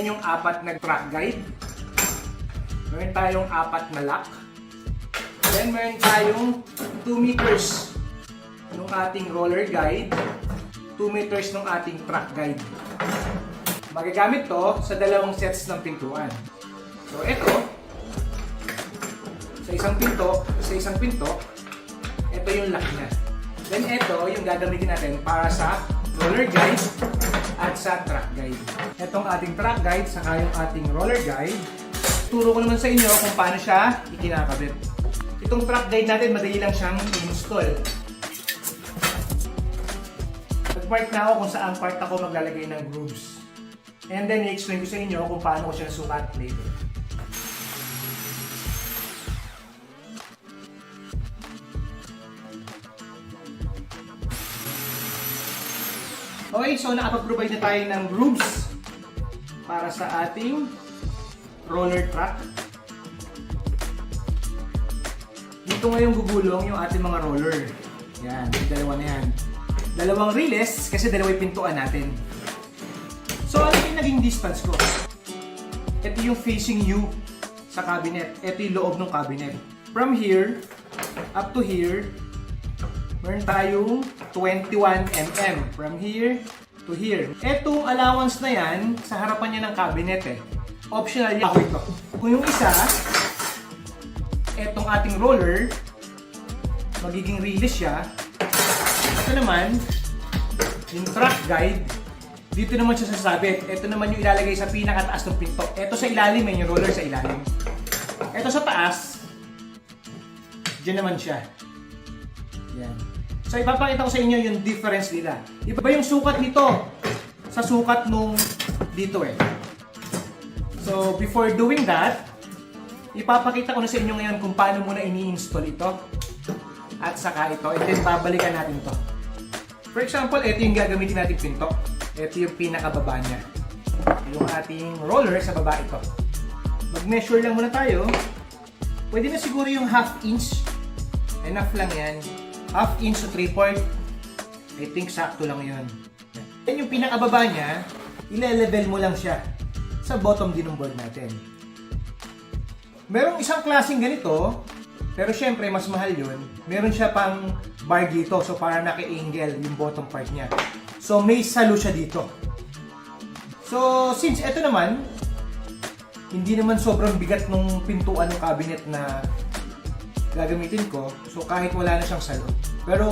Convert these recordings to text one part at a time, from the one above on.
Yung apat na track guide. Meron tayong apat na lock. Then meron tayong 2 meters ng ating roller guide, 2 meters ng ating track guide. Magagamit to sa dalawang sets ng pintuan. So ito, sa isang pinto, ito yung lock niya. Then ito yung gagamitin natin para sa roller guide at sa track guide. Itong ating track guide saka yung ating roller guide. Turo ko naman sa inyo kung paano siya ikinakabit. Itong track guide natin, madali lang siyang i-install. Nag-mark na ako kung saan part ako maglalagay ng grooves. And then i-explain ko sa inyo kung paano ko siya sukat later. Okay, so nakapag-provide na tayo ng grooves para sa ating roller track. Dito ngayon gugulong yung ating mga roller. Yan, yung dalawa na yan. Dalawang riles kasi dalawa yung pintuan natin. So ano yung naging distance ko? Ito yung facing U sa cabinet. Ito yung loob ng cabinet. From here up to here, meron tayong 21 mm from here to here. Etong allowance na yan, sa harapan niya ng cabinet optional yan. Ito. Kung yung isa, etong ating roller, magiging release siya. Ito naman, yung track guide, dito naman siya sasabit. Ito naman yung ilalagay sa pinakataas ng pinto. Ito sa ilalim, yung roller sa ilalim. Ito sa taas, dyan naman siya. Yan. So ipapakita ko sa inyo yung difference nila. Iba yung sukat nito sa sukat nung dito So before doing that, ipapakita ko na sa inyo ngayon kung paano muna ini-install ito at saka ito. And then babalikan natin to. For example, ito yung gagamitin natin pinto. Ito yung pinakababa niya. Yung ating roller sa baba ito. Mag-measure lang muna tayo. Pwede na siguro yung ½ inch. Enough lang yan. ½ inch to 3/4. I think sakto lang yun. Yan yung pinakababa niya, ile-level mo lang siya sa bottom din ng board natin. Merong isang klaseng ganito, pero syempre mas mahal yun. Meron siya pang bar dito, so para naki-angle yung bottom part niya. So may salo siya dito. So since ito naman, hindi naman sobrang bigat nung pintuan ng cabinet na gagamitin ko, so kahit wala na siyang salo. Pero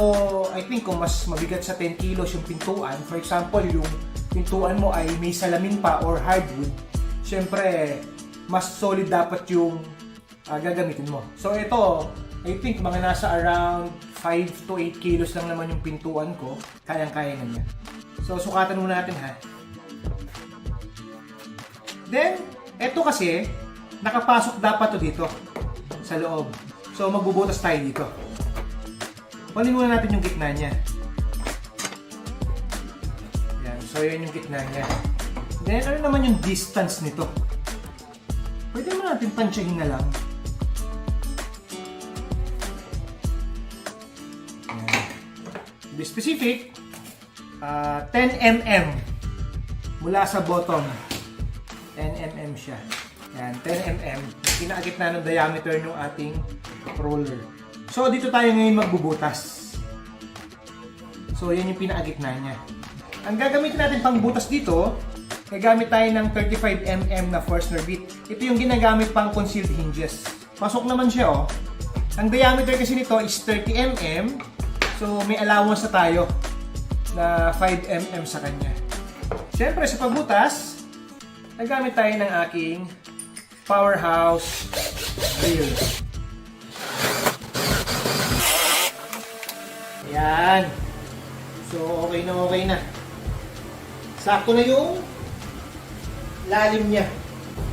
I think kung mas mabigat sa 10 kilos yung pintuan, for example yung pintuan mo ay may salamin pa or hardwood, syempre mas solid dapat yung gagamitin mo. So ito, I think mga nasa around 5 to 8 kilos lang naman yung pintuan ko, kayang-kaya na niya. So sukatan muna natin ha. Then, ito kasi nakapasok dapat to dito sa loob. So magbubutas tayo dito. Kunin muna natin yung gitna niya. Yan, so yun yung gitna niya. Then ano naman yung distance nito? Pwede mo natin tansyahin na lang. Yan. To be specific, 10 mm mula sa bottom. 10 mm siya. Yan, 10 mm. Pinakagitna ng diameter ng ating roller. So, dito tayo ngayon magbubutas. So, yan yung pinakagitna niya. Ang gagamitin natin pang butas dito, gagamit tayo ng 35 mm na Forstner bit. Ito yung ginagamit pang concealed hinges. Pasok naman siya Ang diameter kasi nito is 30 mm. So, may allowance na tayo na 5 mm sa kanya. Siyempre, sa pagbutas, nagamit tayo ng aking powerhouse drill. Yan. So, okay na. Sakto na yung lalim niya.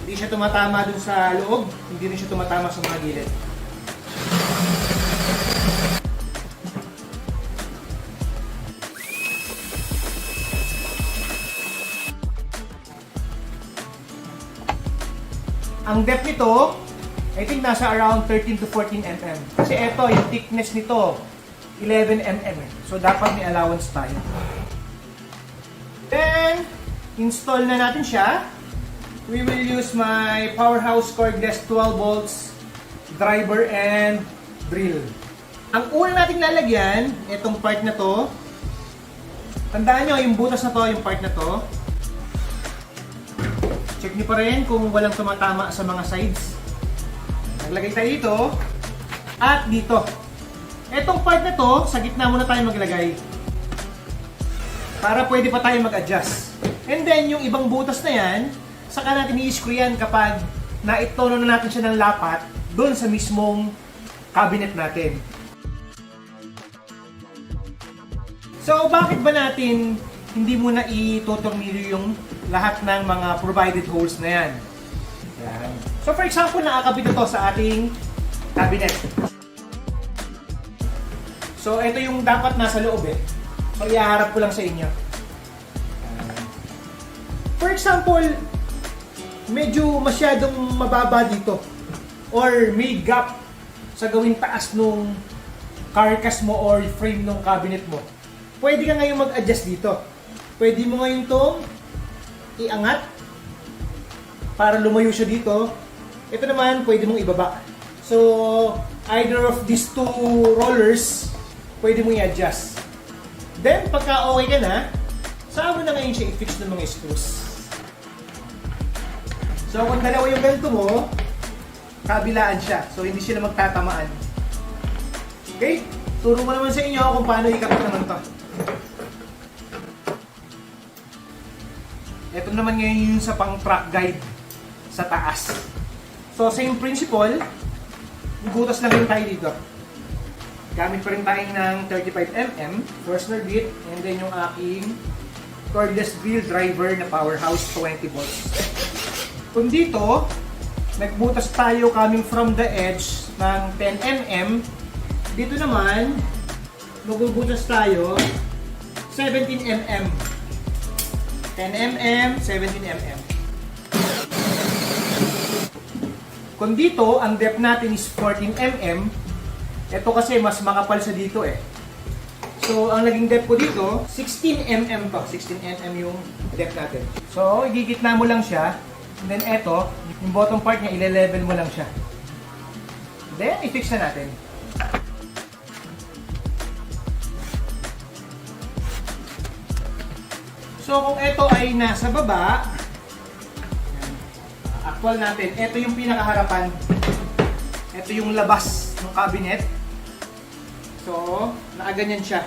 Hindi siya tumatama dun sa loob, hindi rin siya tumatama sa mga gilid. Ang depth nito, I think nasa around 13 to 14 mm. Kasi ito, yung thickness nito, 11 mm. So, dapat may allowance tayo. Then, install na natin siya. we will use my Powerhouse cordless 12 volts driver and drill. Ang una nating lalagyan, itong part na to. Tandaan nyo, yung butas na to, yung part na to. Check nyo pa rin kung walang tumatama sa mga sides. Naglagay tayo dito. At dito. Itong part na to, sa gitna muna tayo maglagay. Para pwede pa tayo mag-adjust. And then, yung ibang butas na yan, saka natin i-screw yan kapag naitono na natin siya ng lapat doon sa mismong cabinet natin. So, bakit ba natin hindi muna itotornilyo yung lahat ng mga provided holes na yan? Yan. So, for example, nakakabit ito sa ating cabinet. So, ito yung dapat nasa loob eh. So, ihaharap ko lang sa inyo. For example, medyo masyadong mababa dito. Or may gap sa gawing taas nung carcass mo or frame nung cabinet mo. Pwede ka ngayon mag-adjust dito. Pwede mo ngayon itong iangat para lumayo siya dito. Ito naman, pwede mong ibaba. So, either of these two rollers, pwede mong i-adjust. Then, pagka okay ka na, saan mo na ngayon siya i-fix ng mga screws. So, kung dalawa yung ganito mo, kabilaan siya. So, hindi sila magtatamaan. Okay? Turo ko naman sa inyo kung paano ikapit naman to. Ito naman ngayon yung sa pang-track guide sa taas. So, same principle, butas na rin tayo dito. Gamit pa rin tayo ng 35mm, Forstner bit, and then yung aking cordless drill driver na Powerhouse 20 volts. Kung dito, nagbutas tayo coming from the edge ng 10mm, dito naman, magbubutas tayo 17mm. 10mm, 17mm. Kung dito, ang depth natin is 14mm, ito kasi mas makapal sa dito eh. So, ang naging depth ko dito, 16mm to. 16mm yung depth natin. So, igigitna mo lang siya. And then ito, yung bottom part niya, ile-level mo lang siya. Then, i-fix na natin. So, kung ito ay nasa baba, actual natin, ito yung pinakaharapan. Ito yung labas ng cabinet. So, nakaganyan siya.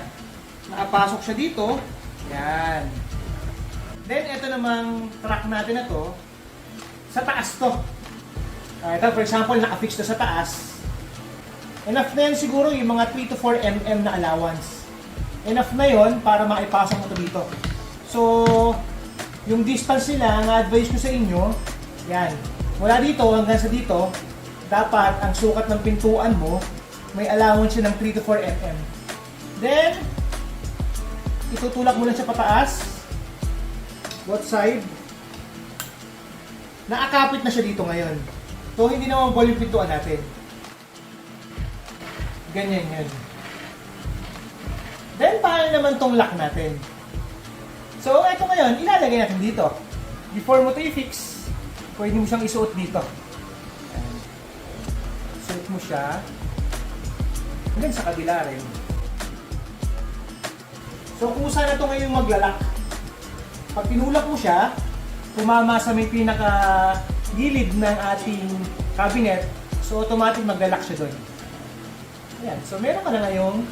Nakapasok siya dito. Yan. Then, ito namang track natin na to, sa taas to. Ito, for example, nakafix to sa taas. Enough na yan siguro yung mga 3 to 4 mm na allowance. Enough na yon para maipasok mo to dito. So, yung distance nila, ang advice ko sa inyo, yan. Mula dito hanggang sa dito, dapat ang sukat ng pintuan mo, may allowance siya ng 3 to 4 mm. Then, itutulak mo lang siya pataas, both side. Naakapit na siya dito ngayon. So, hindi naman ball yung pintuan natin. Ganyan yun. Then, paano naman tong lock natin? So, ito ngayon, ilalagay natin dito. Before mo ito i-fix, pwede mo siyang isuot dito. Suot mo siya. Hanggang sa kabila rin. So, kung saan na ito ngayon maglalak, pag tinulak mo siya, tumama sa may pinaka-gilid ng ating cabinet, so automatic maglalak siya doon. Ayan. So, meron ka na ngayong